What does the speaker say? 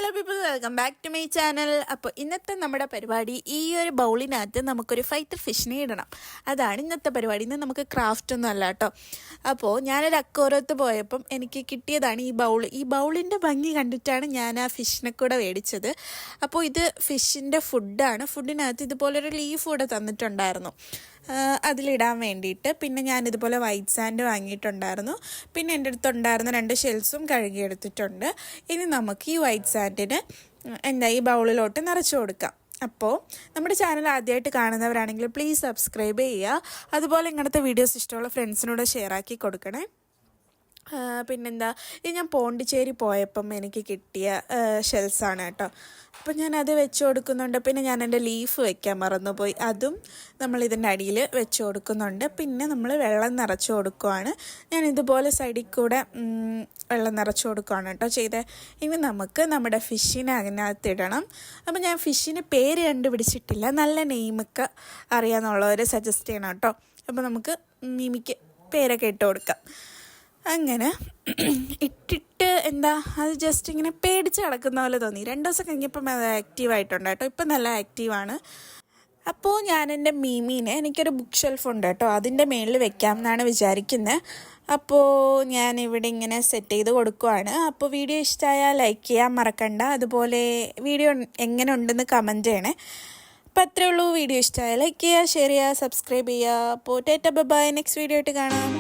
Hello people, welcome back to my channel. അപ്പോൾ ഇന്നത്തെ നമ്മുടെ പരിപാടി ഈ ഒരു ബൗളിനകത്ത് നമുക്കൊരു ഫൈറ്റർ ഫിഷിനെ ഇടണം. അതാണ് ഇന്നത്തെ പരിപാടി. ഇന്ന് നമുക്ക് ക്രാഫ്റ്റ് ഒന്നും അല്ല കേട്ടോ. അപ്പോൾ ഞാനൊരു അക്കോറത്ത് പോയപ്പം എനിക്ക് കിട്ടിയതാണ് ഈ ബൗൾ. ഈ ബൗളിൻ്റെ ഭംഗി കണ്ടിട്ടാണ് ഞാൻ ആ ഫിഷിനെ കൂടെ മേടിച്ചത്. അപ്പോൾ ഇത് ഫിഷിൻ്റെ ഫുഡാണ്. ഫുഡിനകത്ത് ഇതുപോലൊരു ലീഫ് കൂടെ തന്നിട്ടുണ്ടായിരുന്നു അതിലിടാൻ വേണ്ടിയിട്ട്. പിന്നെ ഞാനിതുപോലെ വൈറ്റ് സാൻഡ് വാങ്ങിയിട്ടുണ്ടായിരുന്നു. പിന്നെ എൻ്റെ അടുത്തുണ്ടായിരുന്ന 2 ഷെൽസും കഴുകിയെടുത്തിട്ടുണ്ട്. ഇനി നമുക്ക് ഈ വൈറ്റ് സാൻഡിന് ഈ ബൗളിലോട്ട് നിറച്ച് കൊടുക്കാം. അപ്പോൾ നമ്മുടെ ചാനൽ ആദ്യമായിട്ട് കാണുന്നവരാണെങ്കിൽ പ്ലീസ് സബ്സ്ക്രൈബ് ചെയ്യുക. അതുപോലെ ഇങ്ങനത്തെ വീഡിയോസ് ഇഷ്ടമുള്ള ഫ്രണ്ട്സിനോട് ഷെയർ ആക്കി കൊടുക്കണേ. പിന്നെന്താ, ഇത് ഞാൻ പോണ്ടിച്ചേരി പോയപ്പം എനിക്ക് കിട്ടിയ ഷെൽസാണ് കേട്ടോ. അപ്പം ഞാനത് വെച്ച് കൊടുക്കുന്നുണ്ട്. പിന്നെ ഞാൻ എൻ്റെ ലീഫ് വെക്കാൻ മറന്നുപോയി, അതും നമ്മൾ ഇതിൻ്റെ അടിയിൽ വെച്ച് കൊടുക്കുന്നുണ്ട്. പിന്നെ നമ്മൾ വെള്ളം നിറച്ച് കൊടുക്കുവാണ്. ഞാൻ ഇതുപോലെ സൈഡിൽ കൂടെ വെള്ളം നിറച്ച് കൊടുക്കുകയാണ് കേട്ടോ ചെയ്തത്. ഇനി നമുക്ക് നമ്മുടെ ഫിഷിനെ അതിനകത്ത് ഇടണം. അപ്പം ഞാൻ ഫിഷിന് പേര് കണ്ടുപിടിച്ചിട്ടില്ല, നല്ല നെയിമൊക്കെ അറിയാമെന്നുള്ളവർ സജസ്റ്റ് ചെയ്യണം കേട്ടോ. അപ്പോൾ നമുക്ക് മിമിക്ക് പേരൊക്കെ ഇട്ട് കൊടുക്കാം. അങ്ങനെ ഇട്ടിട്ട് അത് ജസ്റ്റ് ഇങ്ങനെ പേടിച്ച് കിടക്കുന്ന പോലെ തോന്നി. 2 ദിവസം കഴിഞ്ഞപ്പം അത് ആക്റ്റീവായിട്ടുണ്ട് കേട്ടോ. ഇപ്പം നല്ല ആക്റ്റീവാണ്. അപ്പോൾ ഞാൻ എൻ്റെ മീമീനെ, എനിക്കൊരു ബുക്ക് ഷെൽഫ് ഉണ്ട് കേട്ടോ, അതിൻ്റെ മേളിൽ വെക്കാം എന്നാണ് വിചാരിക്കുന്നത്. അപ്പോൾ ഞാനിവിടെ ഇങ്ങനെ സെറ്റ് ചെയ്ത് കൊടുക്കുവാണ്. അപ്പോൾ വീഡിയോ ഇഷ്ടമായാൽ ലൈക്ക് ചെയ്യാൻ മറക്കണ്ട. അതുപോലെ വീഡിയോ എങ്ങനെ ഉണ്ടെന്ന് കമൻറ്റ് ചെയ്യണേ. അപ്പോൾ അത്രേ ഉള്ളൂ. വീഡിയോ ഇഷ്ടമായാൽ ലൈക്ക് ചെയ്യുക, ഷെയർ ചെയ്യുക, സബ്സ്ക്രൈബ് ചെയ്യുക. അപ്പോൾ tata bye bye. Next video ആയിട്ട് കാണാം.